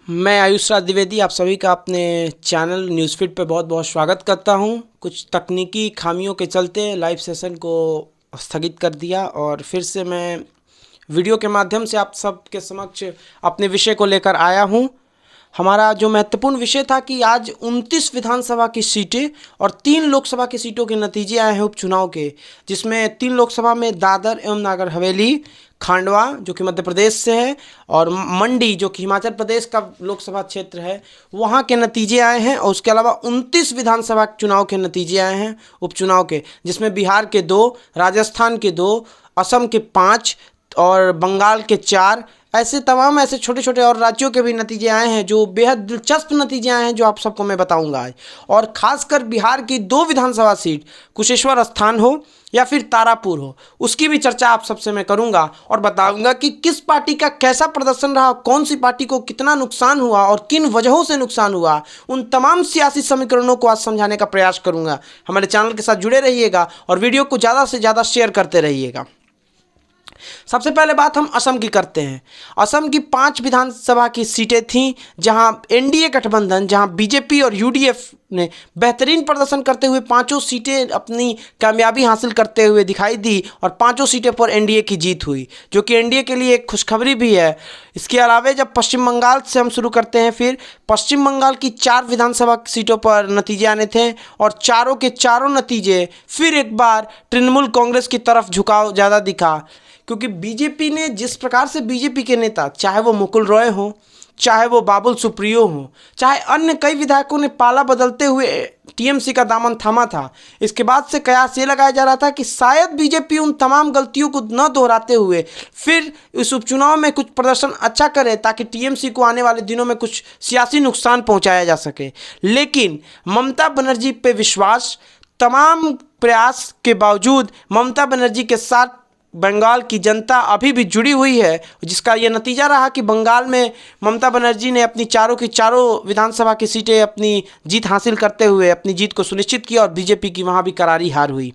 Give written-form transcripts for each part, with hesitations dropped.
मैं आयुष राज द्विवेदी आप सभी का अपने चैनल न्यूज़फीड पे बहुत बहुत स्वागत करता हूं। कुछ तकनीकी खामियों के चलते लाइव सेशन को स्थगित कर दिया और फिर से मैं वीडियो के माध्यम से आप सबके समक्ष अपने विषय को लेकर आया हूं। हमारा जो महत्वपूर्ण विषय था कि आज 29 विधानसभा की सीटें और 3 लोकसभा की सीटों के नतीजे आए हैं उपचुनाव के, जिसमें 3 लोकसभा में दादर एवं नागर हवेली, खांडवा जो कि मध्य प्रदेश से है और मंडी जो कि हिमाचल प्रदेश का लोकसभा क्षेत्र है, वहाँ के नतीजे आए हैं। और उसके अलावा 29 विधानसभा चुनाव के नतीजे आए हैं उपचुनाव के, जिसमें बिहार के 2, राजस्थान के 2, असम के 5 और बंगाल के 4, ऐसे तमाम ऐसे छोटे छोटे और राज्यों के भी नतीजे आए हैं जो बेहद दिलचस्प नतीजे आए हैं, जो आप सबको मैं बताऊंगा आज। और खासकर बिहार की 2 विधानसभा सीट कुशेश्वर स्थान हो या फिर तारापुर हो, उसकी भी चर्चा आप सबसे मैं करूंगा और बताऊंगा कि किस पार्टी का कैसा प्रदर्शन रहा, कौन सी पार्टी को कितना नुकसान हुआ और किन वजहों से नुकसान हुआ। उन तमाम सियासी समीकरणों को आज समझाने का प्रयास करूंगा। हमारे चैनल के साथ जुड़े रहिएगा और वीडियो को ज़्यादा से ज़्यादा शेयर करते रहिएगा। सबसे पहले बात हम असम की करते हैं। असम की 5 विधानसभा की सीटें थीं, जहां एनडीए गठबंधन, जहां बीजेपी और यूडीएफ ने बेहतरीन प्रदर्शन करते हुए 5 सीटें अपनी कामयाबी हासिल करते हुए दिखाई दी और 5 सीटें पर एनडीए की जीत हुई, जो कि एनडीए के लिए एक खुशखबरी भी है। इसके अलावा जब पश्चिम बंगाल से हम शुरू करते हैं, फिर पश्चिम बंगाल की 4 विधानसभा सीटों पर नतीजे आने थे और चारों के चारों नतीजे फिर एक बार तृणमूल कांग्रेस की तरफ झुकाव ज़्यादा दिखा, क्योंकि बीजेपी ने जिस प्रकार से बीजेपी के नेता, चाहे वो मुकुल रॉय हो, चाहे वो बाबुल सुप्रियो हो, चाहे अन्य कई विधायकों ने पाला बदलते हुए टीएमसी का दामन थामा था। इसके बाद से कयास ये लगाया जा रहा था कि शायद बीजेपी उन तमाम गलतियों को न दोहराते हुए फिर इस उपचुनाव में कुछ प्रदर्शन अच्छा करे, ताकि टीएमसी को आने वाले दिनों में कुछ सियासी नुकसान पहुंचाया जा सके। लेकिन ममता बनर्जी पे विश्वास, तमाम प्रयास के बावजूद ममता बनर्जी के साथ बंगाल की जनता अभी भी जुड़ी हुई है, जिसका ये नतीजा रहा कि बंगाल में ममता बनर्जी ने अपनी चारों की चारों विधानसभा की सीटें अपनी जीत हासिल करते हुए अपनी जीत को सुनिश्चित किया और बीजेपी की वहाँ भी करारी हार हुई।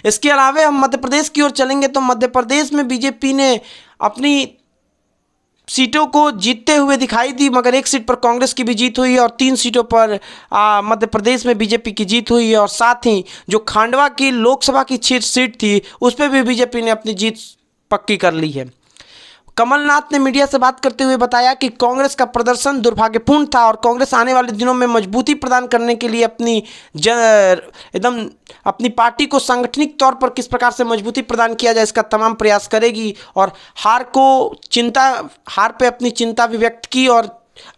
इसके अलावा हम मध्य प्रदेश की ओर चलेंगे तो मध्य प्रदेश में बीजेपी ने अपनी सीटों को जीतते हुए दिखाई दी, मगर 1 सीट पर कांग्रेस की भी जीत हुई और 3 सीटों पर मध्य प्रदेश में बीजेपी की जीत हुई है। और साथ ही जो खांडवा की लोकसभा की सीट थी, उस पर भी बीजेपी ने अपनी जीत पक्की कर ली है। कमलनाथ ने मीडिया से बात करते हुए बताया कि कांग्रेस का प्रदर्शन दुर्भाग्यपूर्ण था और कांग्रेस आने वाले दिनों में मजबूती प्रदान करने के लिए एकदम अपनी पार्टी को सांगठनिक तौर पर किस प्रकार से मजबूती प्रदान किया जाए, इसका तमाम प्रयास करेगी और हार पे अपनी चिंता भी व्यक्त की और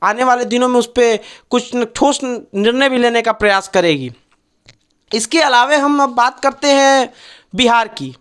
आने वाले दिनों में उस पर कुछ ठोस निर्णय भी लेने का प्रयास करेगी। इसके अलावा हम अब बात करते हैं बिहार की,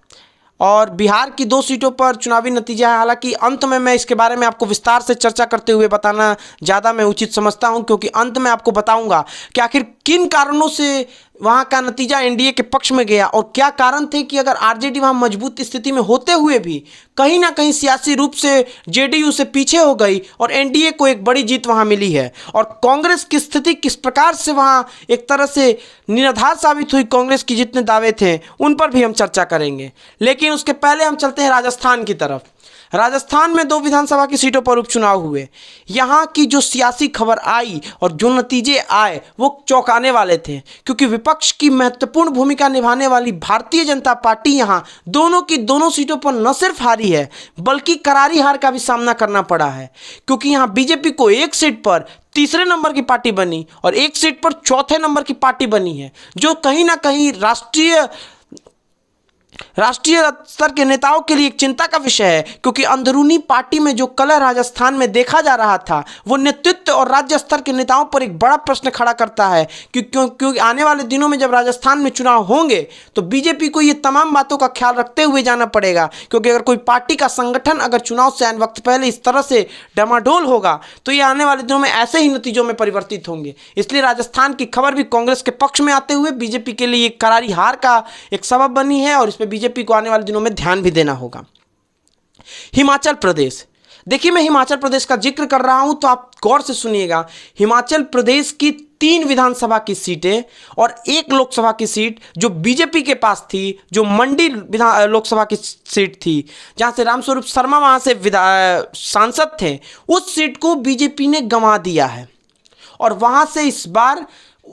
और बिहार की 2 सीटों पर चुनावी नतीजा है। हालांकि अंत में मैं इसके बारे में आपको विस्तार से चर्चा करते हुए बताना ज़्यादा मैं उचित समझता हूं, क्योंकि अंत में आपको बताऊंगा कि आखिर किन कारणों से वहां का नतीजा एनडीए के पक्ष में गया और क्या कारण थे कि अगर आरजेडी वहां मजबूत स्थिति में होते हुए भी कहीं ना कहीं सियासी रूप से जेडीयू से पीछे हो गई और एनडीए को एक बड़ी जीत वहां मिली है। और कांग्रेस की स्थिति किस प्रकार से वहां एक तरह से निराधार साबित हुई, कांग्रेस की जितने दावे थे उन पर भी हम चर्चा करेंगे। लेकिन उसके पहले हम चलते हैं राजस्थान की तरफ। राजस्थान में 2 विधानसभा की सीटों पर उपचुनाव हुए। यहाँ की जो सियासी खबर आई और जो नतीजे आए वो चौंकाने वाले थे, क्योंकि विपक्ष की महत्वपूर्ण भूमिका निभाने वाली भारतीय जनता पार्टी यहाँ दोनों की दोनों सीटों पर न सिर्फ हारी है बल्कि करारी हार का भी सामना करना पड़ा है, क्योंकि यहाँ बीजेपी को 1 सीट पर तीसरे नंबर की पार्टी बनी और 1 सीट पर चौथे नंबर की पार्टी बनी है, जो कहीं ना कहीं राष्ट्रीय स्तर के नेताओं के लिए एक चिंता का विषय है। क्योंकि अंदरूनी पार्टी में जो कलह राजस्थान में देखा जा रहा था वो नेतृत्व और राज्य स्तर के नेताओं पर एक बड़ा प्रश्न खड़ा करता है, क्योंकि आने वाले दिनों में जब राजस्थान में चुनाव होंगे तो बीजेपी को ये तमाम बातों का ख्याल रखते हुए जाना पड़ेगा। क्योंकि अगर कोई पार्टी का संगठन अगर चुनाव से आने वक्त पहले इस तरह से डामाडोल होगा तो ये आने वाले दिनों में ऐसे ही नतीजों में परिवर्तित होंगे। इसलिए राजस्थान की खबर भी कांग्रेस के पक्ष में आते हुए बीजेपी के लिए एक करारी हार का एक सबब बनी है और इस पर बीजेपी को आने वाले दिनों में ध्यान भी देना होगा। हिमाचल प्रदेश देखिए, मैं हिमाचल प्रदेश का जिक्र कर रहा हूं तो आप गौर से सुनिएगा। हिमाचल प्रदेश की 3 विधानसभा की सीटें और 1 लोकसभा की सीट जो बीजेपी के पास थी, जो मंडी लोकसभा की सीट थी, जहां से रामस्वरूप शर्मा वहां से सांसद थे, उस सीट को बीजेपी ने गंवा दिया है। और वहां से इस बार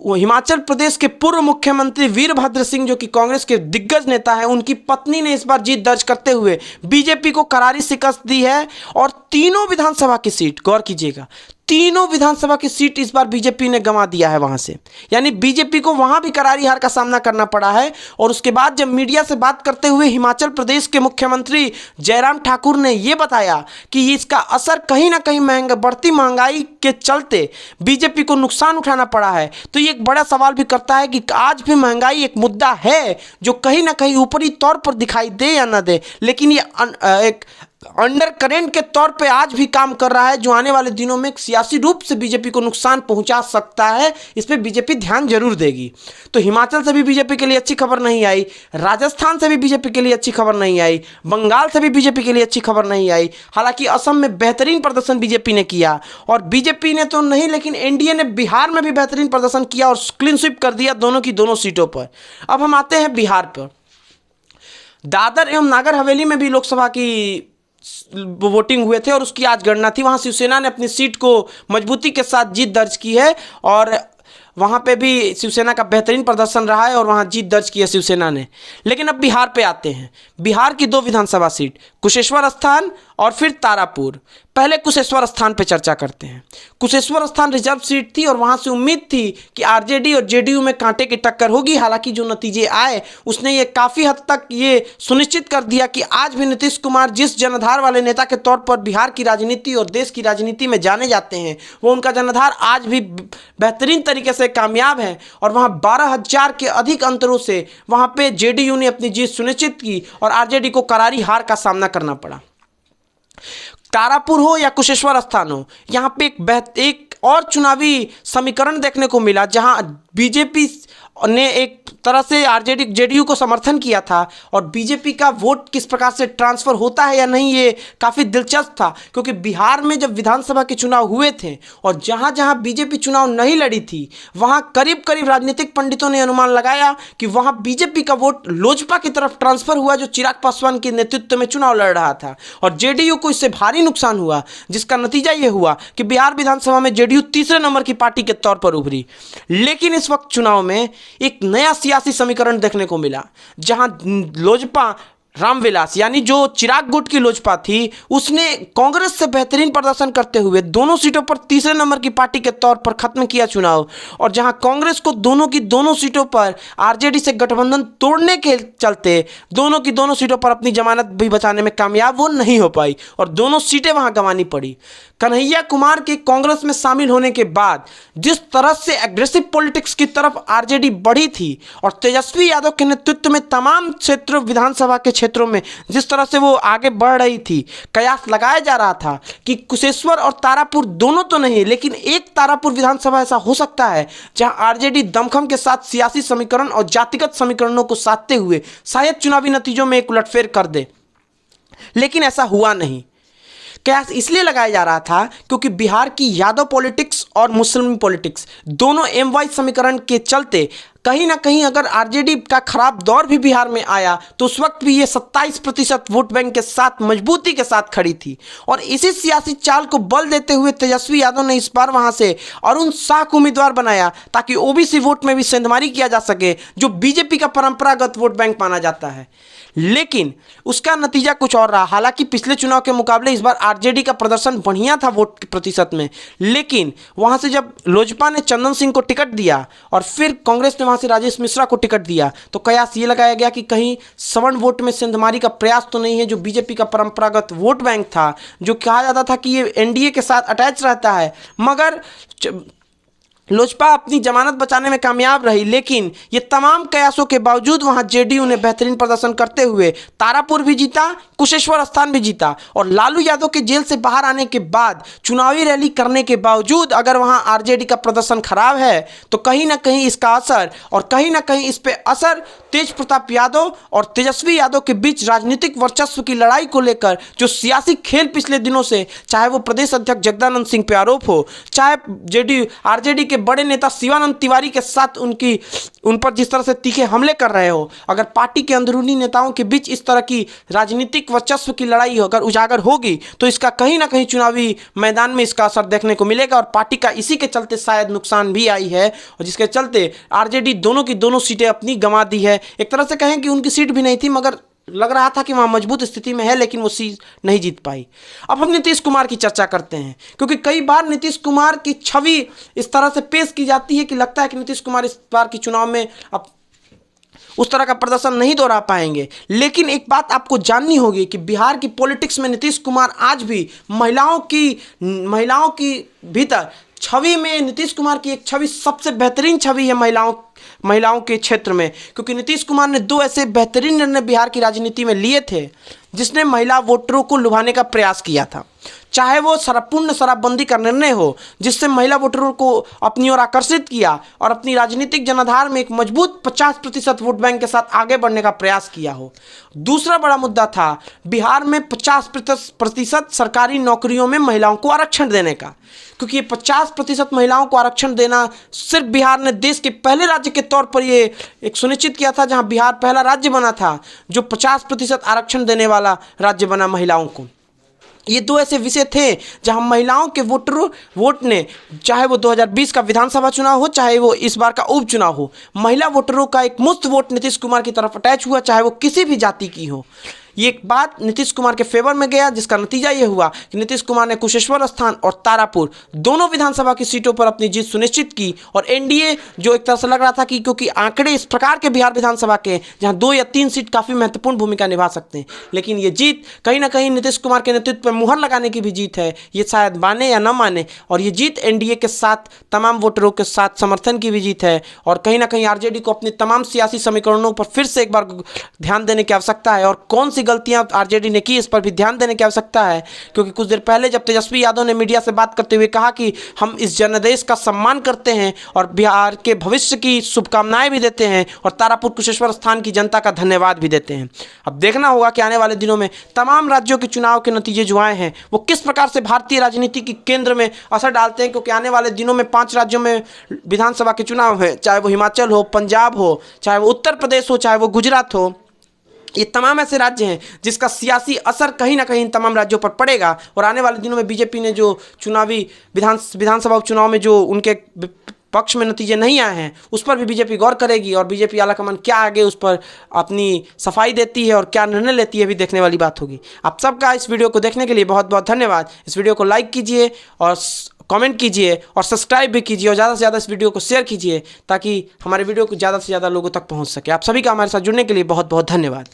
हिमाचल प्रदेश के पूर्व मुख्यमंत्री वीरभद्र सिंह, जो कि कांग्रेस के दिग्गज नेता हैं, उनकी पत्नी ने इस बार जीत दर्ज करते हुए बीजेपी को करारी शिकस्त दी है। और तीनों विधानसभा की सीट, गौर कीजिएगा, तीनों विधानसभा की सीट इस बार बीजेपी ने गंवा दिया है वहां से। यानी बीजेपी को वहां भी करारी हार का सामना करना पड़ा है। और उसके बाद जब मीडिया से बात करते हुए हिमाचल प्रदेश के मुख्यमंत्री जयराम ठाकुर ने यह बताया कि इसका असर कहीं ना कहीं बढ़ती महंगाई के चलते बीजेपी को नुकसान उठाना पड़ा है, तो ये एक बड़ा सवाल भी करता है कि आज भी महंगाई एक मुद्दा है जो कहीं ना कहीं ऊपरी तौर पर दिखाई दे या ना दे, लेकिन ये एक अंडर करेंट के तौर पे आज भी काम कर रहा है, जो आने वाले दिनों में सियासी रूप से बीजेपी को नुकसान पहुंचा सकता है। इस पे बीजेपी ध्यान जरूर देगी। तो हिमाचल से भी बीजेपी के लिए अच्छी खबर नहीं आई, राजस्थान से भी बीजेपी के लिए अच्छी खबर नहीं आई, बंगाल से भी बीजेपी के लिए अच्छी खबर नहीं आई। हालांकि असम में बेहतरीन प्रदर्शन बीजेपी ने किया, और बीजेपी ने तो नहीं लेकिन एनडीए ने बिहार में भी बेहतरीन प्रदर्शन किया और क्लीन स्वीप कर दिया दोनों की दोनों सीटों पर। अब हम आते हैं बिहार पर। दादर एवं नागर हवेली में भी लोकसभा की वोटिंग हुए थे और उसकी आज गणना थी। वहां शिवसेना ने अपनी सीट को मजबूती के साथ जीत दर्ज की है, और वहां पे भी शिवसेना का बेहतरीन प्रदर्शन रहा है और वहां जीत दर्ज की है शिवसेना ने। लेकिन अब बिहार पे आते हैं। बिहार की 2 विधानसभा सीट, कुशेश्वर स्थान और फिर तारापुर। पहले कुशेश्वर स्थान पे चर्चा करते हैं। कुशेश्वर स्थान रिजर्व सीट थी और वहां से उम्मीद थी कि आरजेडी और जेडीयू में कांटे की टक्कर होगी। हालांकि जो नतीजे आए उसने ये काफ़ी हद तक ये सुनिश्चित कर दिया कि आज भी नीतीश कुमार जिस जनाधार वाले नेता के तौर पर बिहार की राजनीति और देश की राजनीति में जाने जाते हैं, वो उनका जनाधार आज भी बेहतरीन तरीके से कामयाब है। और वहाँ 12,000 के अधिक अंतरों से वहाँ पे जेडीयू ने अपनी जीत सुनिश्चित की और आरजेडी को करारी हार का सामना करना पड़ा। तारापुर हो या कुशेश्वर स्थान हो, यहाँ पे एक और चुनावी समीकरण देखने को मिला, जहाँ बीजेपी ने एक तरह से आरजेडी जेडीयू को समर्थन किया था, और बीजेपी का वोट किस प्रकार से ट्रांसफ़र होता है या नहीं, ये काफ़ी दिलचस्प था। क्योंकि बिहार में जब विधानसभा के चुनाव हुए थे और जहाँ जहाँ बीजेपी चुनाव नहीं लड़ी थी, वहाँ करीब करीब राजनीतिक पंडितों ने अनुमान लगाया कि वहाँ बीजेपी का वोट लोजपा की तरफ ट्रांसफ़र हुआ, जो चिराग पासवान के नेतृत्व में चुनाव लड़ रहा था, और जेडीयू को इससे भारी नुकसान हुआ, जिसका नतीजा ये हुआ कि बिहार विधानसभा में जेडीयू तीसरे नंबर की पार्टी के तौर पर उभरी। लेकिन इस वक्त चुनाव में एक नया सियासी समीकरण देखने को मिला, जहां लोजपा रामविलास यानी जो चिराग गुट की लोजपा थी, उसने कांग्रेस से बेहतरीन प्रदर्शन करते हुए दोनों सीटों पर तीसरे नंबर की पार्टी के तौर पर खत्म किया चुनाव। और जहां कांग्रेस को दोनों की दोनों सीटों पर आरजेडी से गठबंधन तोड़ने के चलते दोनों की दोनों सीटों पर अपनी जमानत भी बचाने में कामयाब वो नहीं हो पाई और दोनों सीटें वहां गंवानी पड़ी। कन्हैया कुमार के कांग्रेस में शामिल होने के बाद जिस तरह से एग्रेसिव पॉलिटिक्स की तरफ आरजेडी बढ़ी थी और तेजस्वी यादव के नेतृत्व में तमाम क्षेत्रों विधानसभा के क्षेत्रों में जिस तरह से वो आगे बढ़ रही थी, कयास लगाया जा रहा था कि कुशेश्वर और तारापुर दोनों तो नहीं, लेकिन एक तारापुर विधानसभा ऐसा हो सकता है जहां आरजेडी दमखम के साथ सियासी समीकरण और जातिगत समीकरणों को साधते हुए शायद चुनावी नतीजों में एक उलटफेर कर दे। लेकिन ऐसा हुआ नहीं। कयास इसलिए लगाया जा रहा था क्योंकि बिहार की यादव पॉलिटिक्स और मुस्लिम पॉलिटिक्स दोनों एम वाई समीकरण के चलते कहीं ना कहीं अगर आरजेडी का खराब दौर भी बिहार में आया तो उस वक्त भी ये 27% वोट बैंक के साथ मजबूती के साथ खड़ी थी। और इसी सियासी चाल को बल देते हुए तेजस्वी यादव ने इस बार वहां से अरुण साह को उम्मीदवार बनाया ताकि ओबीसी वोट में भी सेंधमारी किया जा सके, जो बीजेपी का परंपरागत वोट बैंक माना जाता है। लेकिन उसका नतीजा कुछ और रहा। हालांकि पिछले चुनाव के मुकाबले इस बार आरजेडी का प्रदर्शन बढ़िया था वोट के प्रतिशत में, लेकिन वहां से जब लोजपा ने चंदन सिंह को टिकट दिया और फिर कांग्रेस ने वहां से राजेश मिश्रा को टिकट दिया तो कयास ये लगाया गया कि कहीं सवर्ण वोट में सेंधमारी का प्रयास तो नहीं है, जो बीजेपी का परंपरागत वोट बैंक था, जो कहा जाता था कि ये एनडीए के साथ अटैच रहता है। मगर लोजपा अपनी जमानत बचाने में कामयाब रही, लेकिन ये तमाम कयासों के बावजूद वहां जेडीयू ने बेहतरीन प्रदर्शन करते हुए तारापुर भी जीता, कुशेश्वर स्थान भी जीता। और लालू यादव के जेल से बाहर आने के बाद चुनावी रैली करने के बावजूद अगर वहां आरजेडी का प्रदर्शन खराब है तो कहीं ना कहीं इसका असर और कहीं ना कहीं इस पर असर तेज प्रताप यादव और तेजस्वी यादव के बीच राजनीतिक वर्चस्व की लड़ाई को लेकर जो सियासी खेल पिछले दिनों से, चाहे वो प्रदेश अध्यक्ष जगदानंद सिंह पे आरोप हो, चाहे जेडीयू आरजेडी के बड़े नेता शिवानंद तिवारी के साथ उन पर जिस तरह से तीखे हमले कर रहे हो, अगर पार्टी के अंदरूनी नेताओं के बीच इस तरह की राजनीतिक वर्चस्व की लड़ाई अगर उजागर होगी तो इसका कहीं ना कहीं चुनावी मैदान में इसका असर देखने को मिलेगा। और पार्टी का इसी के चलते शायद नुकसान भी आई है और जिसके चलते आरजेडी दोनों की दोनों सीटें अपनी गंवा दी है। एक तरह से कहें कि उनकी सीट भी नहीं थी, मगर लग रहा था कि वहाँ मजबूत स्थिति में है, लेकिन वो सीट नहीं जीत पाई। अब हम नीतीश कुमार की चर्चा करते हैं, क्योंकि कई बार नीतीश कुमार की छवि इस तरह से पेश की जाती है कि लगता है कि नीतीश कुमार इस बार की चुनाव में अब उस तरह का प्रदर्शन नहीं दोहरा पाएंगे। लेकिन एक बात आपको जाननी होगी कि बिहार की पॉलिटिक्स में नीतीश कुमार आज भी महिलाओं की भीतर छवि में नीतीश कुमार की एक छवि सबसे बेहतरीन छवि है महिलाओं के क्षेत्र में, क्योंकि नीतीश कुमार ने 2 ऐसे बेहतरीन निर्णय बिहार की राजनीति में लिए थे जिसने महिला वोटरों को लुभाने का प्रयास किया था। चाहे वो पूर्ण शराबबंदी का निर्णय हो जिससे महिला वोटरों को अपनी ओर आकर्षित किया और अपनी राजनीतिक जनाधार में एक मजबूत 50% वोट बैंक के साथ आगे बढ़ने का प्रयास किया हो। दूसरा बड़ा मुद्दा था बिहार में 50% सरकारी नौकरियों में महिलाओं को आरक्षण देने का, क्योंकि ये 50% महिलाओं को आरक्षण देना सिर्फ बिहार ने देश के पहले राज्य के तौर पर ये एक सुनिश्चित किया था, जहां बिहार पहला राज्य बना था जो 50% आरक्षण देने वाला राज्य बना महिलाओं को। ये 2 ऐसे विषय थे जहां महिलाओं के वोट ने, चाहे वो 2020 का विधानसभा चुनाव हो, चाहे वो इस बार का उपचुनाव हो, महिला वोटरों का एक मुफ्त वोट नीतीश कुमार की तरफ अटैच हुआ, चाहे वो किसी भी जाति की हो। ये एक बात नीतीश कुमार के फेवर में गया, जिसका नतीजा ये हुआ कि नीतीश कुमार ने कुशेश्वर स्थान और तारापुर दोनों विधानसभा की सीटों पर अपनी जीत सुनिश्चित की। और एनडीए, जो एक तरह से लग रहा था कि क्योंकि आंकड़े इस प्रकार के बिहार विधानसभा के जहां 2 या 3 सीट काफ़ी महत्वपूर्ण भूमिका निभा सकते हैं, लेकिन ये जीत कहीं ना कहीं नीतीश कुमार के नेतृत्व पर मुहर लगाने की भी जीत है। ये शायद माने या न माने, और ये जीत एनडीए के साथ तमाम वोटरों के साथ समर्थन की भी जीत है। और कहीं ना कहीं आरजेडी को अपने तमाम सियासी समीकरणों पर फिर से एक बार ध्यान देने की आवश्यकता है, और कौन सी गलतियां आरजेडी ने की इस पर भी ध्यान देने की आवश्यकता है। क्योंकि कुछ देर पहले जब तेजस्वी यादव ने मीडिया से बात करते हुए कहा कि हम इस जनादेश का सम्मान करते हैं और बिहार के भविष्य की शुभकामनाएं भी देते हैं और तारापुर कुशेश्वर स्थान की जनता का धन्यवाद भी देते हैं। अब देखना होगा कि आने वाले दिनों में तमाम राज्यों के चुनाव के नतीजे जो आए हैं वो किस प्रकार से भारतीय राजनीति के केंद्र में असर डालते हैं, क्योंकि आने वाले दिनों में 5 राज्यों में विधानसभा के चुनाव हैं, चाहे वो हिमाचल हो, पंजाब हो, चाहे वो उत्तर प्रदेश हो, चाहे वो गुजरात हो। ये तमाम ऐसे राज्य हैं जिसका सियासी असर कहीं ना कहीं इन तमाम राज्यों पर पड़ेगा। और आने वाले दिनों में बीजेपी ने जो चुनावी विधानसभा उपचुनाव में जो उनके पक्ष में नतीजे नहीं आए हैं उस पर भी बीजेपी गौर करेगी, और बीजेपी आलाकमान क्या आगे उस पर अपनी सफाई देती है और क्या निर्णय लेती है भी देखने वाली बात होगी। आप सबका इस वीडियो को देखने के लिए बहुत बहुत धन्यवाद। इस वीडियो को लाइक कीजिए और कमेंट कीजिए और सब्सक्राइब भी कीजिए, और ज़्यादा से ज़्यादा इस वीडियो को शेयर कीजिए ताकि हमारे वीडियो को ज़्यादा से ज़्यादा लोगों तक पहुंच सके। आप सभी का हमारे साथ जुड़ने के लिए बहुत बहुत धन्यवाद।